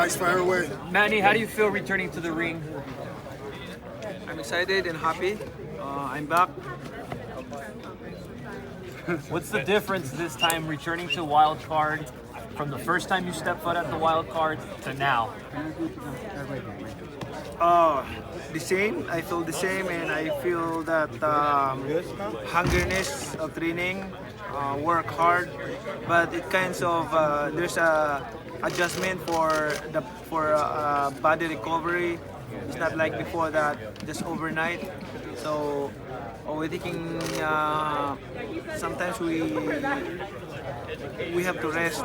Guys, fire away. Manny, how do you feel returning to the ring? I'm excited and happy. I'm back. What's the difference this time returning to wild card from the first time you stepped foot at the wild card to now? The same. I feel the same, and I feel that hungerness of training, work hard, but it kinds of there's a adjustment for body recovery. It's not like before that just overnight. So we're taking sometimes we have to rest.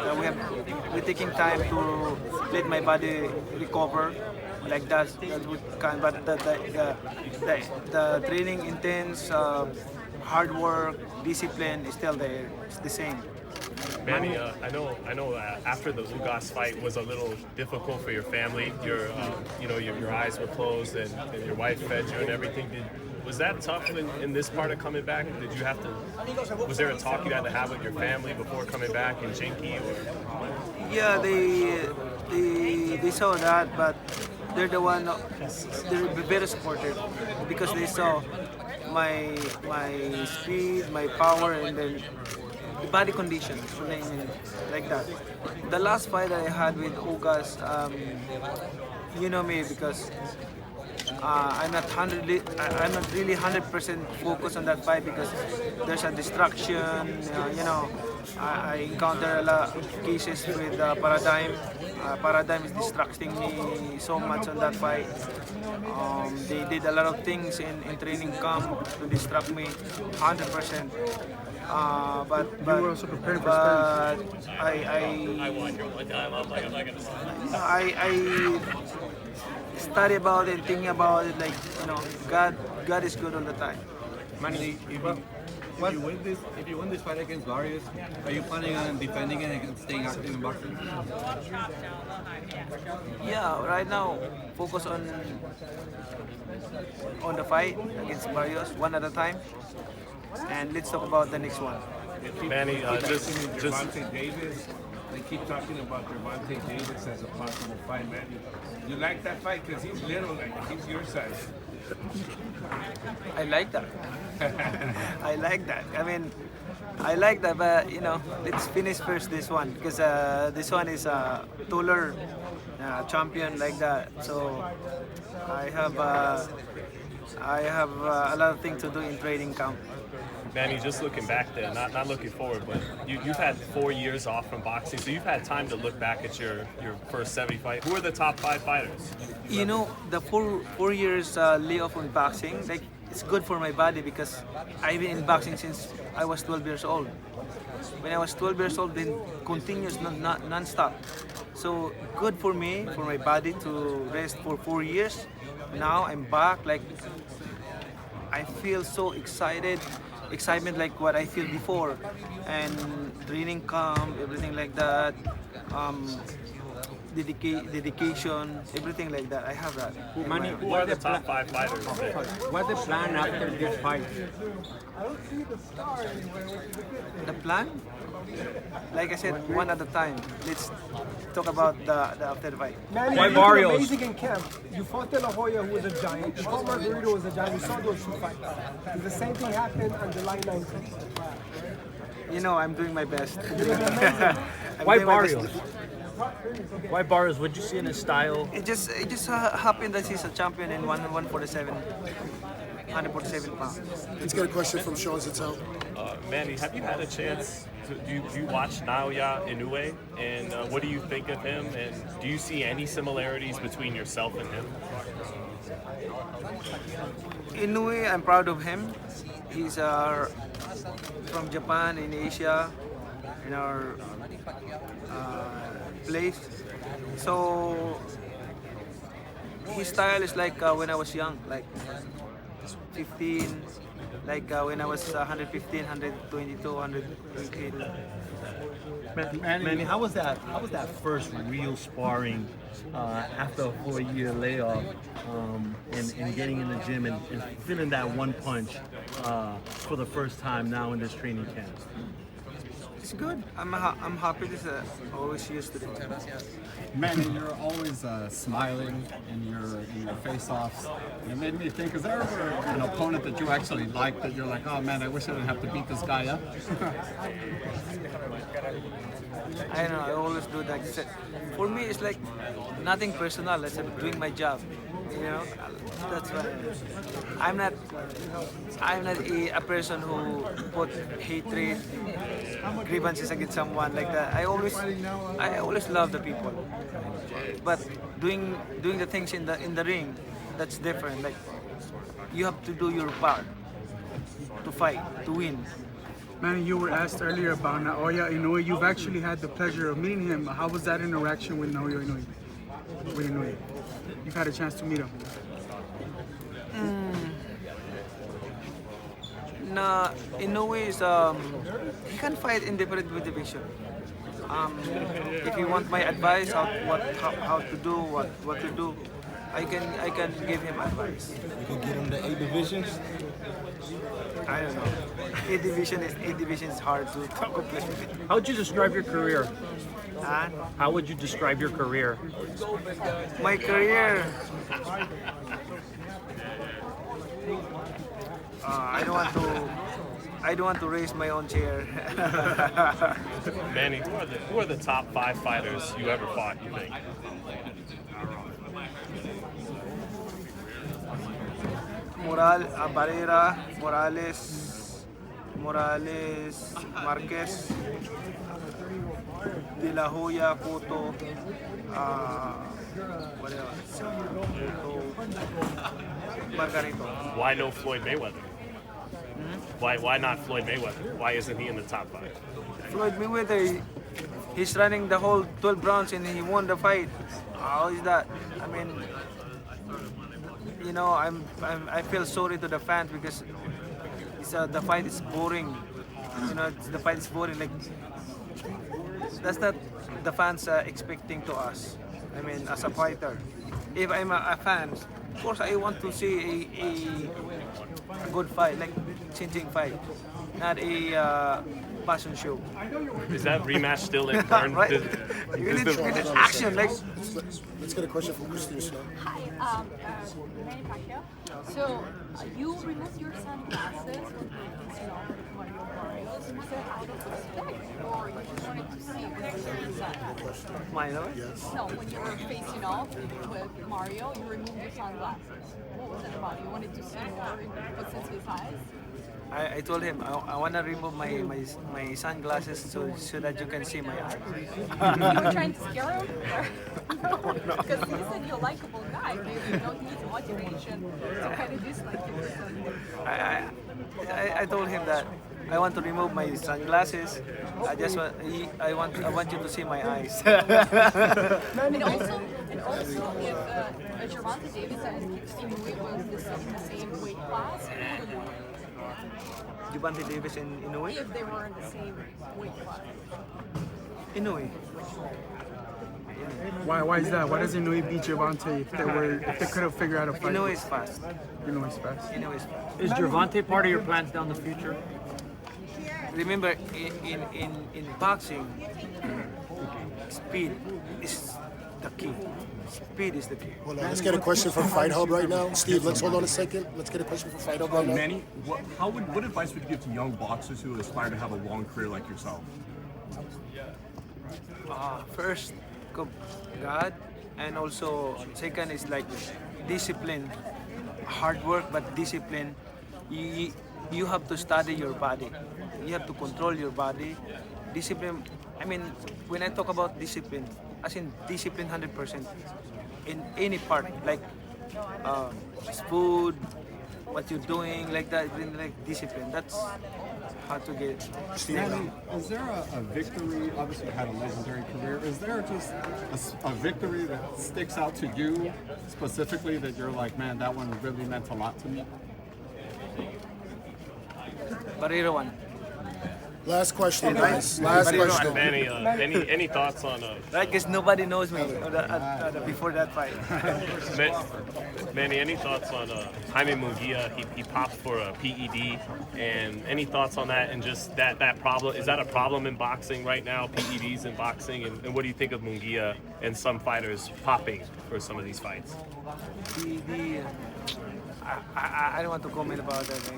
We're taking time to let my body recover. Like that we can, but the training intense, hard work, discipline is still there. It's the same. Manny, I know. After the Ugas fight was a little difficult for your family. Your eyes were closed, and your wife fed you and everything. Was that tough in this part of coming back? Did you have to? Was there a talk you had to have with your family before coming back in Jinky? Yeah, they saw that, but they're the one. They're very supportive because they saw my speed, my power, and then the body condition, like that. The last fight that I had with Ugas, you know me because I'm not really 100% focused on that fight because there's a distraction. I encounter a lot of cases with Paradigm. Paradigm is distracting me so much on that fight. They did a lot of things in training camp to distract me 100%. But You were also preparing for Spanish. I study about it, think about it, like God is good all the time. Manny, if you win this fight against Barrios, are you planning on defending it and staying active in boxing? Yeah, right now focus on the fight against Barrios one at a time, and let's talk about the next one. Manny, just Gervonta Davis. They keep talking about Gervonta Davis as a possible fight, man. You like that fight because he's little, like he's your size. I like that. I like that. I mean, I like that, but let's finish first this one because this one is a taller champion like that. So I have a lot of things to do in training camp. Manny, just looking back there, not looking forward, but you've had 4 years off from boxing, so you've had time to look back at your first 70 fight. Who are the top 5 fighters? The four years layoff on boxing, like it's good for my body because I've been in boxing since I was 12 years old. When I was 12 years old, then continuous, non-stop. So good for me, for my body to rest for 4 years. Now I'm back, like I feel so excitement like what I feel before, and training camp, everything like that, dedication, everything like that. I have that. Manny, who are the top 5 fighters? What's the plan after this fight? The plan? Like I said, one at a time. Let's talk about the after the fight. Manny, Why you Barrios? look amazing in camp. You fought De La Hoya, who was a giant. You fought Margarito, who was a giant. We saw those 2 fights. Did the same thing happen on July 19th? I'm doing my best. Why Barrios? Why Barrios? What'd you see in his style? It just happened that he's a champion in 147 pounds. Let's get a question from Sean Zattel. Manny, have you had a chance? Do you watch Naoya Inoue, and what do you think of him? And do you see any similarities between yourself and him? Inoue, I'm proud of him. He's from Japan in Asia, in our place. So his style is like when I was young, like 15, like when I was 115, 122, 128. Manny, how was that first real sparring after a 4-year layoff, and getting in the gym and feeling that one punch for the first time now in this training camp? It's good. I'm happy. This always used to it. Manny, you're always smiling in your face-offs. It made me think, is there ever an opponent that you actually like that you're like, oh man, I wish I didn't have to beat this guy up? I don't know. I always do that. For me, it's like nothing personal. It's like doing my job. You know, that's why I'm not a person who put hatred, grievances against someone like that. I always love the people, but doing the things in the ring, that's different. Like you have to do your part to fight, to win. Manny, you were asked earlier about Naoya Inoue. You've actually had the pleasure of meeting him. How was that interaction with Naoya Inoue? With Inoue? You've had a chance to meet him. Nah, Inoue is he can fight in different division. If you want my advice how to do what to do, I can give him advice. You can get him to 8 divisions. I don't know. 8 division is hard to accomplish. How would you describe your career? Huh? How would you describe your career? My career. I don't want to raise my own chair. Manny, who are the top 5 fighters you ever fought, you think? Barrera, Morales, Marquez, De La Hoya, Cotto, what else? Margarito. Why no Floyd Mayweather? Why not Floyd Mayweather? Why isn't he in the top 5? Floyd Mayweather, he's running the whole 12 rounds and he won the fight. How is that? I mean, you know, I feel sorry to the fans because the fight is boring. You know, the fight is boring. Like that's not the fans expecting to us. I mean, as a fighter, if I'm a fan, of course I want to see a good fight, like changing fight, not a passion show. Is that rematch still in turn? Right? You need action, like. Let's get a question from Christina Snow. Hi, Manny Pacquiao. So you removed your sunglasses when you know Mario Barrios. Was that out of respect, or you just wanted to see what's inside? Mine, Yes. No, when you were facing off with Mario, you removed your sunglasses. What was it about? You wanted to see more what's in his eyes? I told him I want to remove my sunglasses so that you can see my eyes. You were trying to scare him? Because he said you're a likable guy. Maybe you don't need motivation to kind of dislike him. I told him that I want to remove my sunglasses. I want you to see my eyes. And also, if Gervonta Davis and Inoue was the same weight class, who would win? Gervonta Davis and Inoue? If they were in the same weight class. Inoue. Why is that? Why does Inoue beat Gervonta if they could have figured out a fight? Inoue is fast. Inoue is fast. Inoue is fast. Is Gervonta part of your plans down the future? Remember, in boxing, speed is the key. Speed is the key. Well, let's get a question from Fight Hub right now. Steve, let's hold on a second. Let's get a question from Fight Hub right now. Manny, what advice would you give to young boxers who aspire to have a long career like yourself? First, God, and also second is like discipline. Hard work, but discipline. You have to study your body. You have to control your body. Discipline. I mean, when I talk about discipline, as in discipline 100% in any part, like food, what you're doing, like that, like discipline. That's how to get it. Manny, is there a victory? Obviously, you had a legendary career. Is there just a victory that sticks out to you specifically that you're like, man, that one really meant a lot to me? Barrera one. Last question, guys. Last question. Manny, any thoughts on Right, because nobody knows me before that fight. Manny, any thoughts on Jaime Munguia? He popped for a PED, and any thoughts on that? And just that problem, is that a problem in boxing right now? PEDs in boxing, and what do you think of Munguia and some fighters popping for some of these fights? I don't want to comment about that.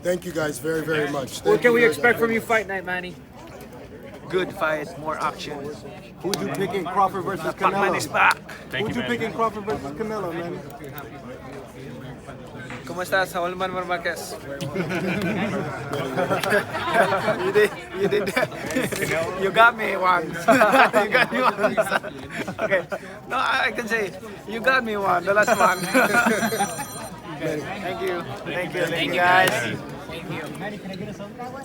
Thank you guys very, very much. What Thank can you we very, expect very from you much. fight night, Manny? Good fight, more action. Who'd you pick in Crawford versus Pacman is back. Thank Who'd you, you pick Manny. in Crawford versus Canelo, man? ¿Cómo estás, Saúl Manuel Márquez? you did that. You got me one. You got me one. Okay. No, I can say, you got me one, the last one. Okay. Thank you. Thank you. Thank you, guys. Thank you.